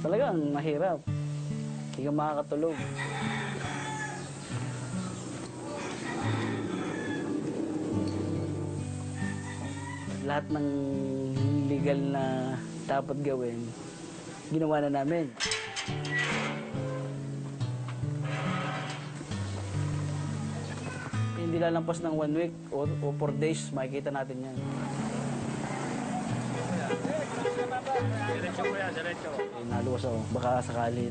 Talagang mahirap. Hindi ka makakatulog. Lahat ng legal na dapat gawin, ginawa na namin. Hindi lalampas ng 1 week o 4 days, makikita natin yan. Diretso ko yan, diretso. Naluwas ako, baka sakali.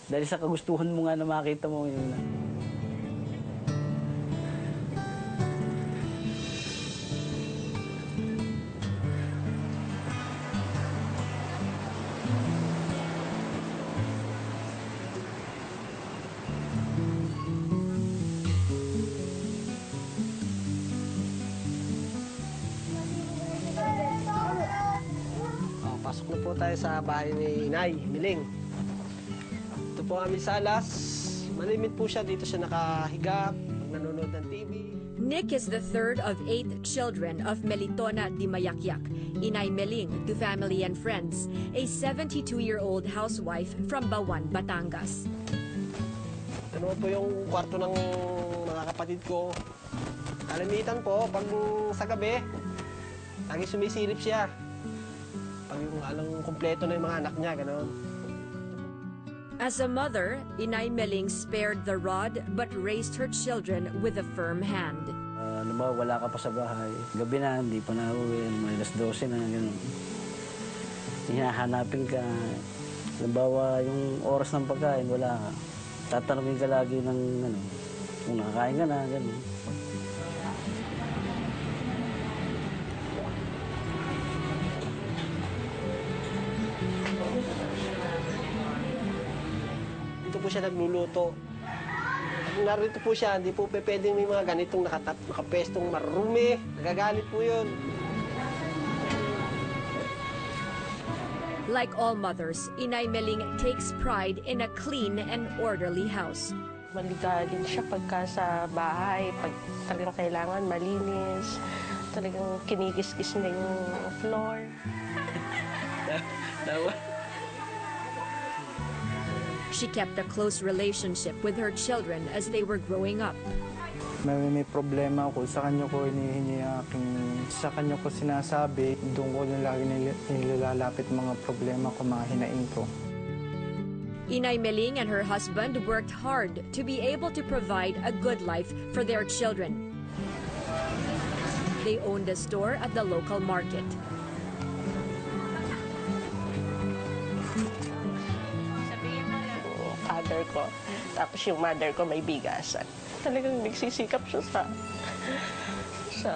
Dahil sa kagustuhan mo nga na makita mo yun. Pasok na po tayo sa bahay ni Inay Meling. Ito po kami sa alas. Malimit po siya. Dito siya nakahiga pag nanonood ng TV. Nick is the third of 8 children of Melitona Di Mayakyak, Inay Meling to family and friends, a 72-year-old housewife from Bawan, Batangas. Ano po yung kwarto ng mga kapatid ko. Kalimitan po, pag sa gabi, lagi sumisilip siya. Pag yung alang kumpleto na yung mga anak niya, gano'n. As a mother, Inay Meling spared the rod but raised her children with a firm hand. Ano ba, wala ka pa sa bahay. Gabi na, hindi pa na uwi. May alas 12 na, gano'n. Hinahanapin ka. Halimbawa, yung oras ng pagkain, wala ka. Tatanungin ka lagi ng, ano, kung nakakain ka na, gano'n. Dito po siya nagluluto. Kung narito po siya, hindi po pwedeng may mga ganitong nakapestong marumi. Nagagalit po yun. Like all mothers, Inay Meling takes pride in a clean and orderly house. Maligalig siya pagka sa bahay, pag talagang kailangan malinis, talagang kinikis-kis na yung floor. She kept a close relationship with her children as they were growing up. May problema ako, sa kanya ko hinihingi aking, sa kanya ko sinasabi, doon ko lagi nilalapit mga problema ko, mga hinaing ko. Inay Meling and her husband worked hard to be able to provide a good life for their children. They owned a store at the local market. Father ko, tapos yung mother ko may bigasan. Talagang nagsisikap siya sa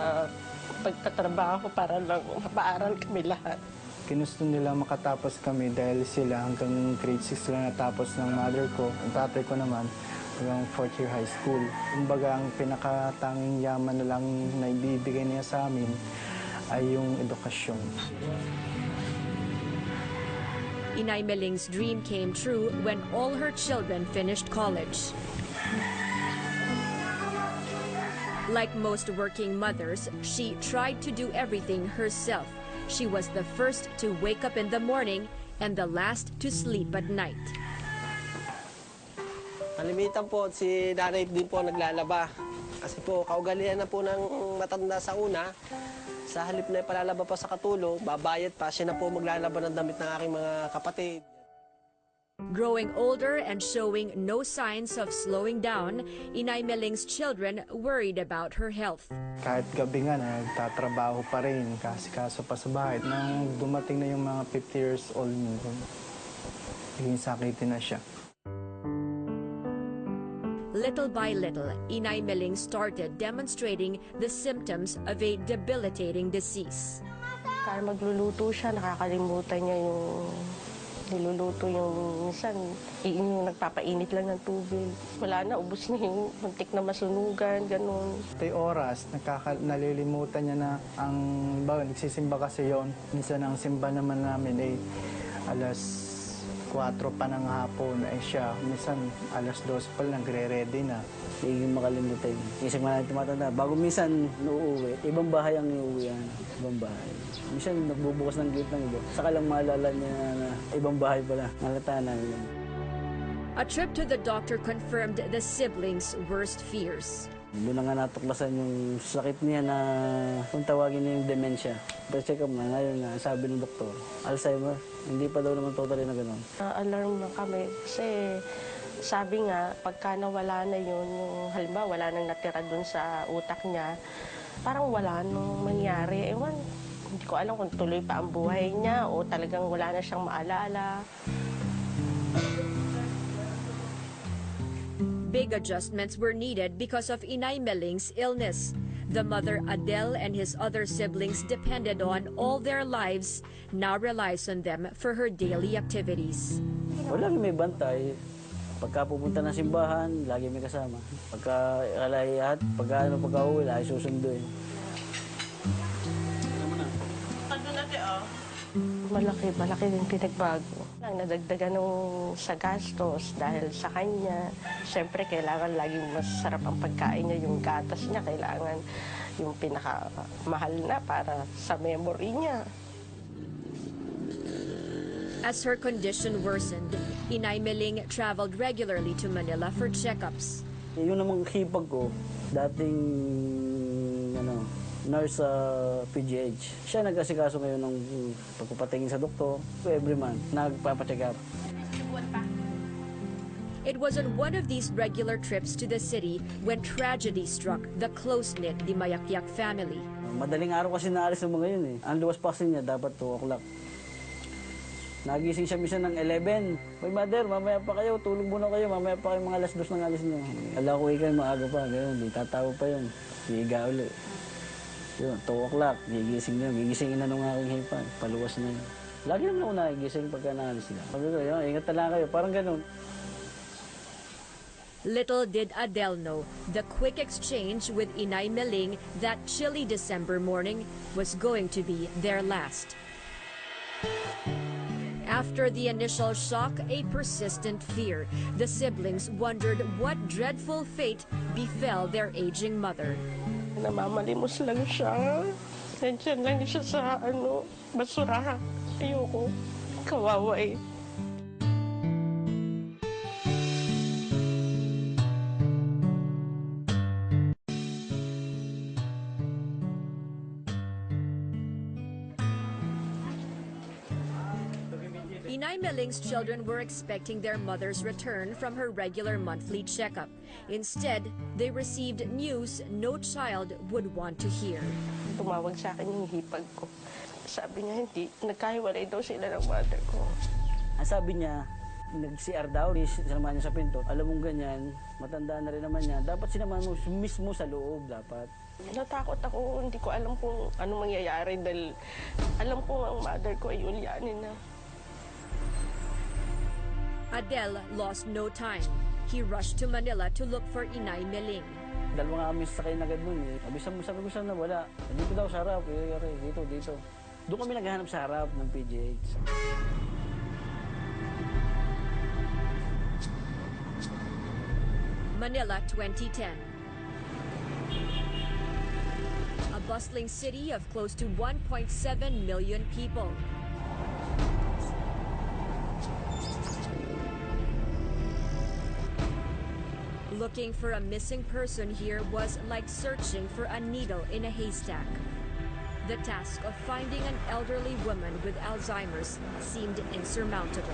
pagtatrabaho para lang mapaaral kami lahat. Ginusto nila makatapos kami dahil sila hanggang grade 6 lang natapos ng mother ko. Ang tatay ko naman hanggang 4th year high school. Kumbaga, ang pinakatanging yaman na lang na ibibigay niya sa amin ay yung edukasyon. Inay Meling's dream came true when all her children finished college. Like most working mothers, she tried to do everything herself. She was the first to wake up in the morning and the last to sleep at night. Malimitan po, si nanay din po naglalaba. Kasi po, kaugalian na po ng matanda sa una. Sa halip na palalaba pa sa katulong, babayad pa, siya na po maglalaba ng damit ng aking mga kapatid. Growing older and showing no signs of slowing down, Inay Meling's children worried about her health. Kahit gabi nga, nagtatrabaho pa rin, kasikaso pa sa bahay. Nang dumating na yung mga 50 years old, naging sakitin na siya. Little by little, Inay Meling started demonstrating the symptoms of a debilitating disease. Kaya magluluto siya, nakakalimutan niya yung niluluto yung minsan, yung nagpapainit lang ng tubig. Wala na, ubos na yung muntik na masunugan, ganun. Ito'y oras, nalilimutan niya na ang, nagsisimba kasi yon. Minsan ang simba naman namin ay alas 4 pa ng hapon, ay siya, minsan alas 2 pa lang, nagre-ready na. Hindi yung makalimutan. Isang mga tumatanda, bago minsan uuwi, ibang bahay ang iuwihan. Ibang bahay. Minsan nagbubukas ng gate ng iba. Saka lang maalala niya na ibang bahay pala. Nalata namin yun. A trip to the doctor confirmed the siblings' worst fears. Doon na nga natuklasan yung sakit niya na kung tawagin niya yung dementia. Pa-check up na ngayon nga, sabi ng doktor, Alzheimer. Hindi pa daw naman totally na gano'n. Alarm na kami kasi sabi nga, pagka nawala na yun, yung halimbawa wala nang natira dun sa utak niya, parang wala nang mangyari. Ewan, hindi ko alam kung tuloy pa ang buhay niya o talagang wala na siyang maalala. Big adjustments were needed because of Inay Meling's illness. The mother, Adele, and his other siblings depended on all their lives, now relies on them for her daily activities. Walang may bantay. Pagka pupunta ng simbahan, lagi may kasama. Pagka kalahihat, pagka uwi, lagi susunduin. Malaki din pinagbago. Nadagdagan nung sa gastos dahil sa kanya. Siyempre, kailangan laging masarap ang pagkain niya. Yung gatas niya, kailangan yung pinakamahal na para sa memory niya. As her condition worsened, Inay Meling traveled regularly to Manila for checkups. Yun namang hipag ko, dating nurse sa PGH. Siya nag-asikaso ngayon ng pagpapatingin sa doktor. Every month, nagpapacheck up. It was on one of these regular trips to the city when tragedy struck the close-knit Dimayakyak family. Madaling araw kasi naalis ng mga yun eh. Ang luwas pa kasi niya, dapat 2 o'clock. Nagising siya minsan ng 11. Hoy mother, mamaya pa kayo, tulog muna kayo, mamaya pa kayo mga alas 2 ng alis niyo. Ala ko ikay, maaga pa, gano'n, di tatawa pa yun. Higa ulit. Yun, 2 o'clock, gigisingin na nung aking hipag, paluwas na yun. Lagi naman ako nagigising pagka naalis sila. Sabi ko, yun, ingat na lang kayo, parang gano'n. Little did Adele know the quick exchange with Inay Meling that chilly December morning was going to be their last. After the initial shock, a persistent fear. The siblings wondered what dreadful fate befell their aging mother. Namamalimos lang siya. Nandiyan lang siya sa basura. Ayoko. Kawawa eh. Inay Meling's children were expecting their mother's return from her regular monthly checkup. Instead, they received news no child would want to hear. Tumawag sa akin yung hipag ko. Sabi niya, hindi. Nagkahiwalay daw sila ng mother ko. Ang sabi niya, nag-CR daw, sinamahan niya sa pinto. Alam mong ganyan, matanda na rin naman niya. Dapat sinamahan mo mismo sa loob, dapat. Natakot ako. Hindi ko alam kung ano mangyayari dahil alam ko ang mother ko ay ulyanin na. Adele lost no time. He rushed to Manila to look for Inay Meling. Dalawa nga kami sakay na agad nun eh. Sabi ko saan nawala. Dito daw sa harap. Dito. Doon kami naghahanap sa harap ng PGH. Manila 2010. A bustling city of close to 1.7 million people. Looking for a missing person here was like searching for a needle in a haystack. The task of finding an elderly woman with Alzheimer's seemed insurmountable.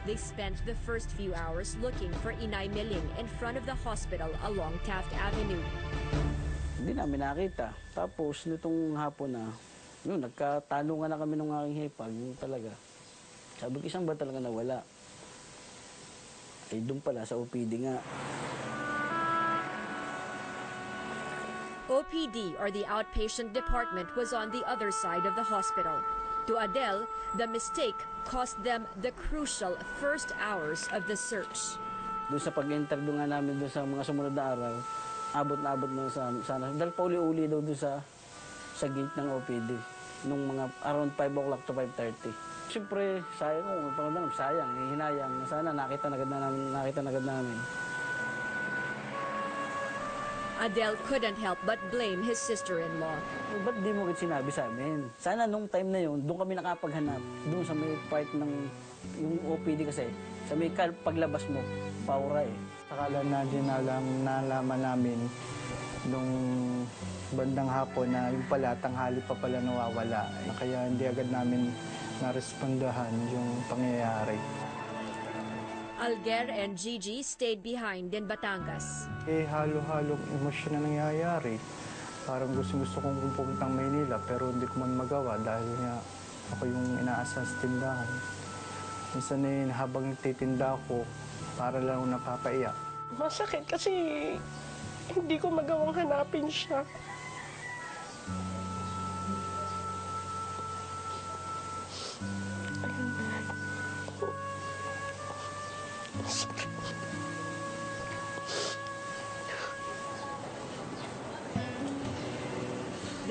They spent the first few hours looking for Inay Meling in front of the hospital along Taft Avenue. Hindi namin nakita. Tapos nitong hapon na, yun, nagkatanungan na kami ng aking hipag. Yun talaga. Sabi ko, isang ba talaga nawala? Eh, doon pala sa OPD nga. OPD, or the outpatient department, was on the other side of the hospital. To Adele, the mistake cost them the crucial first hours of the search. Doon sa pag-interview nga namin doon sa mga sumunod na araw, abot na abot na sana. Dahil pauli-uli daw doon sa gate ng OPD. Nung mga around 5 o'clock to 5:30. Siyempre, sayang kung pagkakalam, sayang, hinayang. Sana nakita na agad namin. Adele couldn't help but blame his sister-in-law. Ba't di mo sinabi sa amin? Sana nung time na yun, doon kami nakapaghanap. Doon sa may part ng yung OPD kasi, sa may paglabas mo, paura eh. Akala na din nalaman namin nung bandang hapon na yung pala, tanghali pa pala nawawala. Kaya hindi agad namin narespondahan yung pangyayari. Alger and Gigi stayed behind in Batangas. Halo-halong emosyon na nangyayari. Parang gusto kong pupuntang Maynila pero hindi ko man magawa dahil nga ako yung inaasal sa tindahan. Minsan habang nagtitinda ako, para lang napapaiyak. Masakit kasi hindi ko magawang hanapin siya.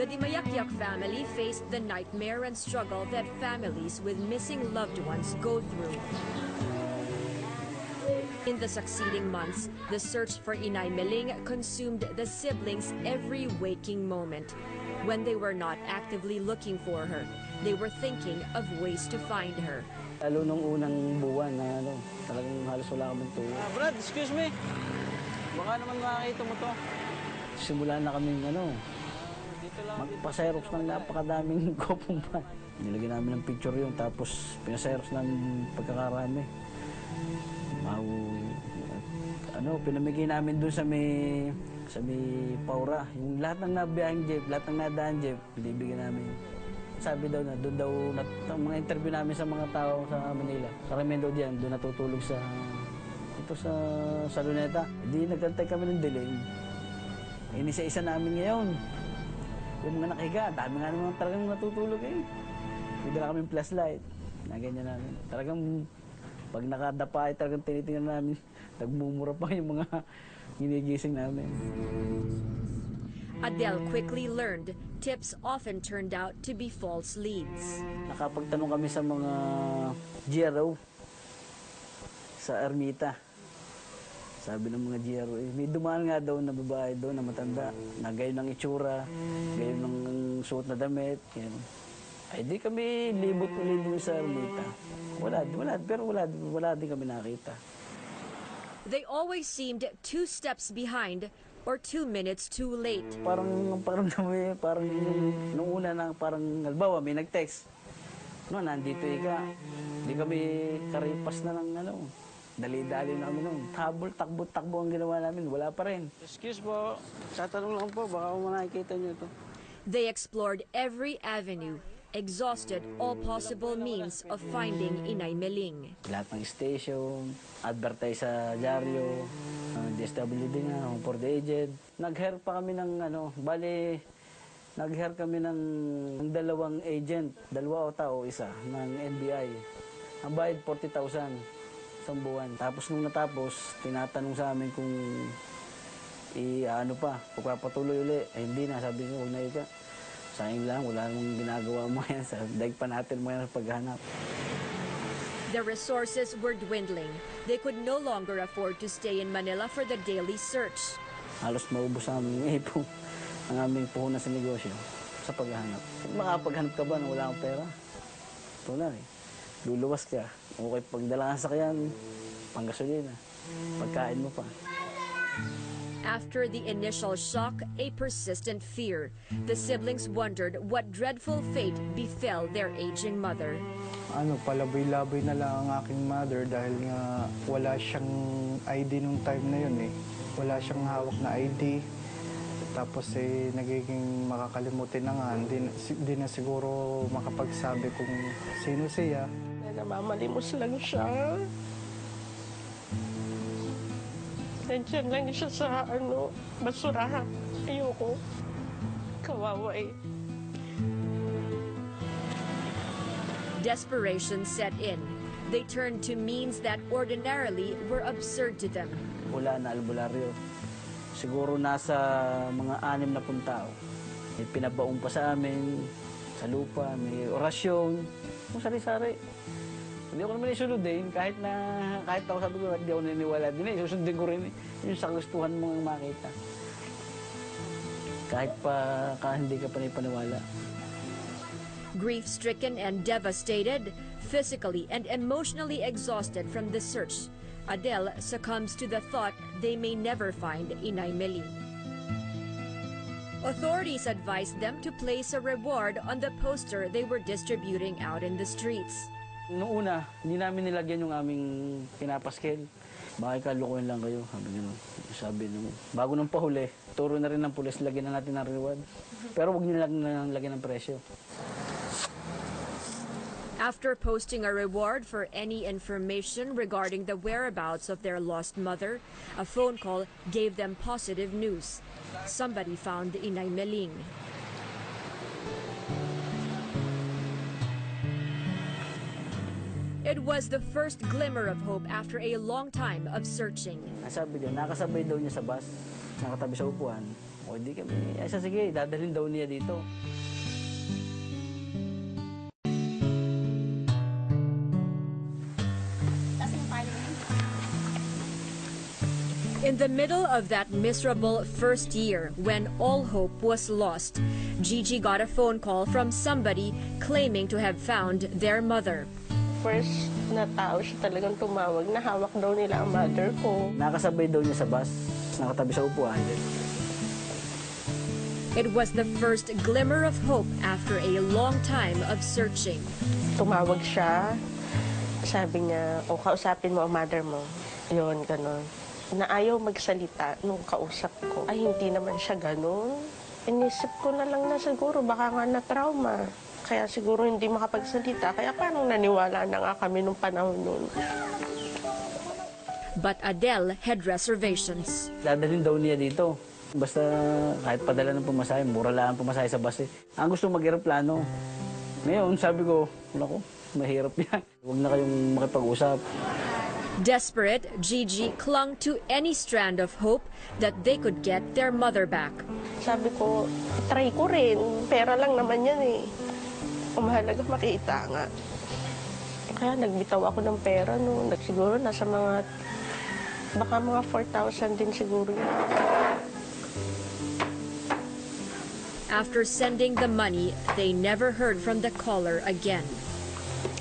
The Dimayakyak family faced the nightmare and struggle that families with missing loved ones go through. In the succeeding months, the search for Inay Meling consumed the siblings' every waking moment. When they were not actively looking for her, they were thinking of ways to find her. Lalo nung unang buwan na talagang halos wala kami tuwa. Brad, excuse me. Baka naman makakita mo to. Simula na kaming magpa-xerox ng napakadaming kopong pa. Nilagyan namin ng picture yun, tapos pinaxerox ng pagkakarami. Pinamigay namin doon sa may Paura. Yung lahat ng nabiyahing jeep, lahat ng nadaan jeep, binibigyan namin. Sabi daw na doon daw, mga interview namin sa mga tao sa Manila. Karamihan daw diyan, doon natutulog sa Luneta. Hindi nagkantay kami ng dilim. Inisa-isa namin ngayon. Yung mga nakahiga, dami nga naman talagang natutulog eh. May dala kami flashlight. Ganyan namin. Talagang pag nakadapa ay talagang tinitingnan namin. Nagmumura pa yung mga ginigising namin. Adele quickly learned tips often turned out to be false leads. Nakapagtanong kami sa mga GRO sa Ermita. Sabi ng mga GRO, may dumaan nga daw na babae doon na matanda, na gayon ng itsura, gayon ng suot na damit. Yan. Ay di kami libot ulit doon sa Ermita. Wala din kami nakita. They always seemed 2 steps behind or 2 minutes too late. Parang nung una na parang halimbawa may nag-text. Nandito ika. Hindi kami karipas na ng dali-dali na kami noon. Takbo ang ginawa namin. Wala pa rin. Excuse po. Tatanong lang po. Baka makikita niyo ito. They explored every avenue, exhausted all possible means of finding Inay Meling. Lahat ng station, advertise sa dyaryo, DSWD nga, Home for the Aged. Nag-hire pa kami ng nag-hire kami ng 2 agent, 2 o tao, isa, ng NBI. Ang bayad 40,000 isang buwan. Tapos nung natapos, tinatanong sa amin kung pagpapatuloy uli. Hindi na, sabi niya, huwag na ika. Sayang lang, wala namang ginagawa mo yan. Daig pa natin mo yan sa paghanap. The resources were dwindling. They could no longer afford to stay in Manila for the daily search. Halos maubos ang aming puhunan sa negosyo sa paghahanap. Makapaghanap ka ba na wala kang pera? Ito na eh. Luluwas ka. Okay, pagdala ka sa sakyan, panggasolina. Pagkain mo pa. After the initial shock, a persistent fear. The siblings wondered what dreadful fate befell their aging mother. Palaboy-laboy na lang ang aking mother dahil nga wala siyang ID nung time na yun eh. Wala siyang hawak na ID. Tapos nagiging makakalimutin na nga. Hindi na siguro makapagsabi kung sino siya. Namamalimos lang siya. Nandiyan lang siya sa basurahan. Ayoko. Kawawa eh. Desperation set in. They turned to means that ordinarily were absurd to them. Wala na albularyo. Siguro nasa mga 6 na tao. May pinabaon pa sa amin, sa lupa, may orasyon. kung sari-sari. Hindi ako naman isunod eh. Kahit ako sabi ko, hindi ako naniniwala din eh. Susundin ko rin yung sa gustuhan mong makita. Kahit hindi ka panipaniwala. Grief-stricken and devastated, physically and emotionally exhausted from the search, Adele succumbs to the thought they may never find Inay Meling. Authorities advised them to place a reward on the poster they were distributing out in the streets. Noong una, hindi namin nilagyan yung aming pinapaskel. Baka kalukuhin lang kayo, sabi nung bago nang pahuli, turo na rin ng pulis, lagyan na natin ng reward. Pero huwag nilang lagyan ng presyo. After posting a reward for any information regarding the whereabouts of their lost mother, a phone call gave them positive news. Somebody found Inay Meling. It was the first glimmer of hope after a long time of searching. Sabi niya, nakasabay daw niya sa bus, nakatabi sa upuan. O di kami, sige, dadalhin daw niya dito. In the middle of that miserable first year, when all hope was lost, Gigi got a phone call from somebody claiming to have found their mother. First na tao siya talagang tumawag na hawak daw nila ang mother ko. Nakasabay daw niya sa bus, nakatabi sa upuan. It was the first glimmer of hope after a long time of searching. Tumawag siya, sabi niya, o kausapin mo ang mother mo. Yun, ganon. Na ayaw magsalita nung kausap ko. Ay, hindi naman siya ganon. Inisip ko na lang na siguro, baka nga na-trauma. Kaya siguro hindi makapagsalita. Kaya parang naniwala na nga kami nung panahon nun. But Adele had reservations. Dadalhin daw niya dito. Basta kahit padala ng pumasahe, mura lang ang pumasahe sa bus eh. Ang gusto mag-aeroplano. Ngayon, sabi ko, naku, mahirap yan. Huwag na kayong makipag-usap. Desperate, Gigi clung to any strand of hope that they could get their mother back. Sabi ko, try ko rin. Pera lang naman yan eh. Umahalaga makita nga. Kaya nagbitaw ako ng pera noon. Siguro nasa baka mga 4,000 din siguro yun. After sending the money, they never heard from the caller again.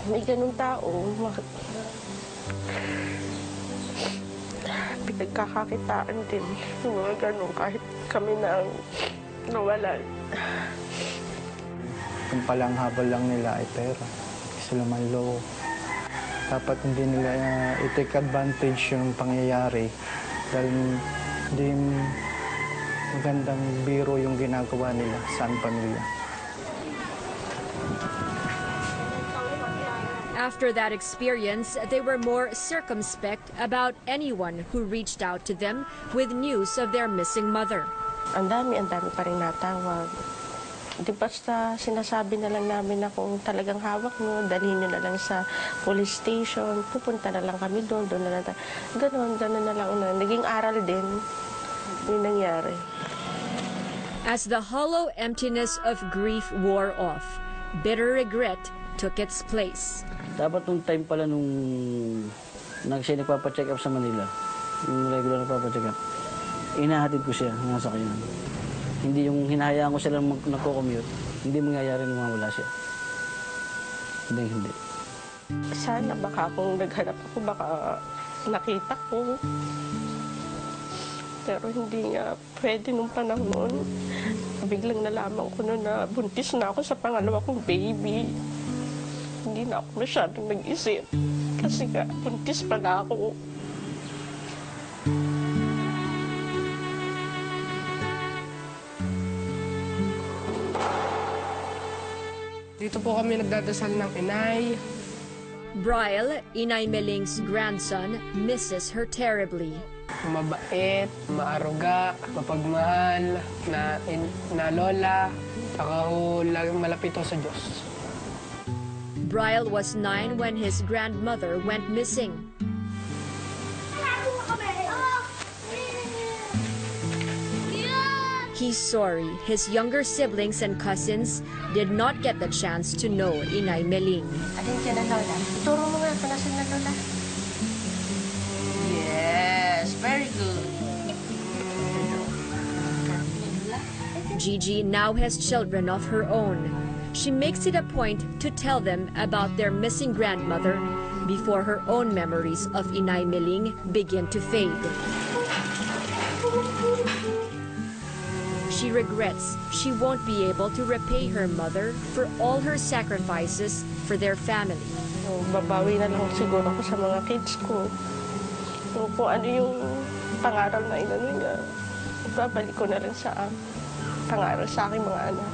May ganun tao. Pinagkakakitaan din. Yung mga ganun kahit kami na nawalan. Kung palang habol lang nila ay pera. Sila manloko. Dapat hindi nila i-take advantage yung pangyayari dahil hindi magandang biro yung ginagawa nila sa pamilya. After that experience, they were more circumspect about anyone who reached out to them with news of their missing mother. Ang dami pa rin natawag. Di basta sinasabi na lang namin na kung talagang hawak nyo, dalhin nyo na lang sa police station, pupunta na lang kami doon na lang. Ganon na lang. Naging aral din yung nangyari. As the hollow emptiness of grief wore off, bitter regret took its place. Dapat nung time pala nung siya nagpapacheck up sa Manila, yung regular nagpapacheck up, inahatid ko siya ng sasakyan. Hindi yung hinahayaan ko silang nagko-commute, hindi mangyayari nung mawala siya. Hindi. Sana baka kung naghanap ako, baka nakita ko. Pero hindi nga pwede nung panahon. Biglang nalaman ko na buntis na ako sa pangalawa kong baby. Hindi na ako masyadong nag-isip. Kasi nga, buntis pa na ako. Dito po kami nagdadasal ng inay. Brian, Inay Meling's grandson, misses her terribly. Mabait, maaruga, mapagmahal, na lola, saka malapit ho sa Diyos. Brian was 9 when his grandmother went missing. He's sorry his younger siblings and cousins did not get the chance to know Inay Meling. Alin siya na Lola? Ituro mo nga kung nasan na Lola. Yes, very good. Gigi now has children of her own. She makes it a point to tell them about their missing grandmother before her own memories of Inay Meling begin to fade. She regrets she won't be able to repay her mother for all her sacrifices for their family. Babawi na lang siguro ako sa mga kids ko. Kung ano yung pangaral na inano niya, babalik ko na rin sa pangaral sa aking mga anak.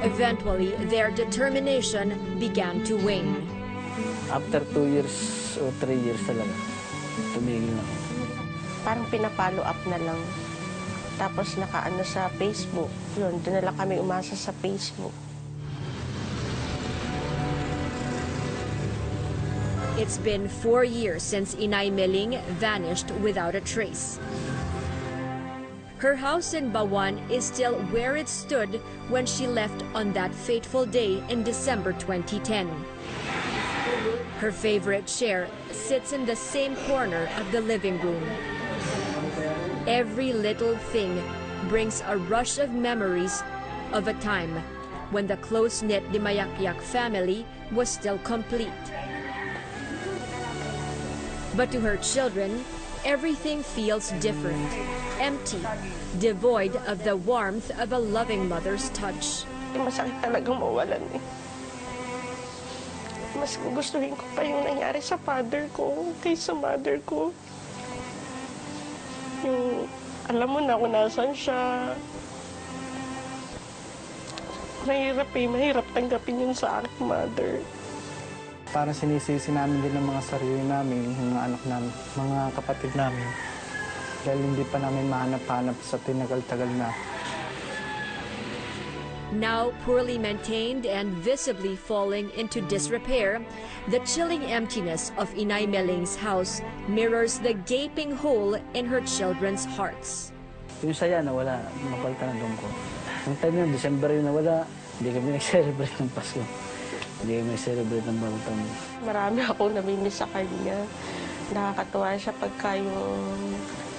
Eventually, their determination began to wane. After 2 years o 3 years talaga, tumigil na ako. Parang pinapollow up na lang. Tapos nakaano sa Facebook. Yun, doon na lang kami umasa sa Facebook. It's been 4 years since Inay Meling vanished without a trace. Her house in Bawan is still where it stood when she left on that fateful day in December 2010. Her favorite chair sits in the same corner of the living room. Every little thing brings a rush of memories of a time when the close-knit Dimayakyak family was still complete. But to her children, everything feels different, empty, devoid of the warmth of a loving mother's touch. Masakit talagang mawalan eh. Mas gustuhin ko pa yung nangyari sa father ko kaysa mother ko. Yung alam mo na kung nasan siya. Mahirap tanggapin yun sa aking mother. Parang sinisisi namin din ng mga sarili namin, yung mga anak namin, mga kapatid namin. Dahil hindi pa namin mahanap-hanap sa tinagal-tagal na. Now poorly maintained and visibly falling into disrepair, the chilling emptiness of Inay Meling's house mirrors the gaping hole in her children's hearts. Yung saya nawala, mapalta na doon ko. Yung time yun, December yun nawala, hindi kami nag-celebrate ng Pasko. Hindi kami nag-celebrate ng bagong taon. Marami akong namimiss sa kanya. Nakakatuwa siya pagka yung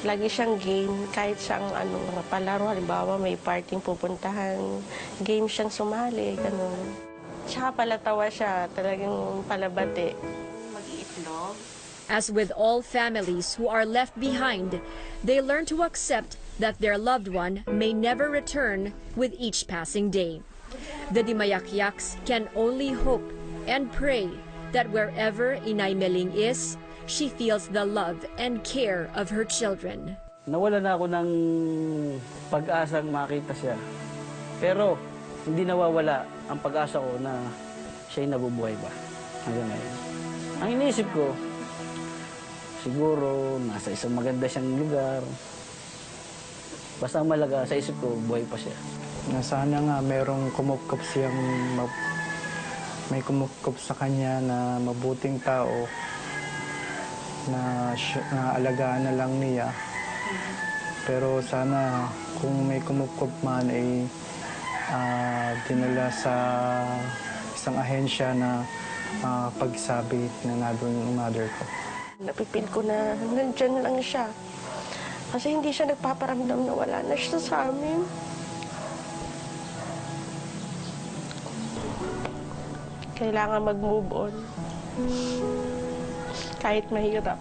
lagi siyang game, kahit siyang mga palaro, halimbawa may parting pupuntahan, game siyang sumali, gano'n. Tsaka palatawa siya, talagang palabati. Mag-iitlog. As with all families who are left behind, they learn to accept that their loved one may never return with each passing day. The Dimayakyaks can only hope and pray that wherever Inay Meling is, she feels the love and care of her children. Nawala na ako ng pag-asang makita siya. Pero hindi nawawala ang pag-asa ko na siya'y nabubuhay pa hanggang ngayon. Ang iniisip ko, siguro nasa isang maganda siyang lugar. Basta ang malaga sa isip ko, buhay pa siya. Na sana nga merong kumupkop siyang, may kumupkop sa kanya na mabuting tao, na alagaan na lang niya. Pero sana kung may kumupkop man ay dinala sa isang ahensya na pagsabi na nandun yung mother ko. Napipil ko na nandyan lang siya. Kasi hindi siya nagpaparamdam na wala na siya sa amin. Kailangan mag-move on. Kahit mahirap.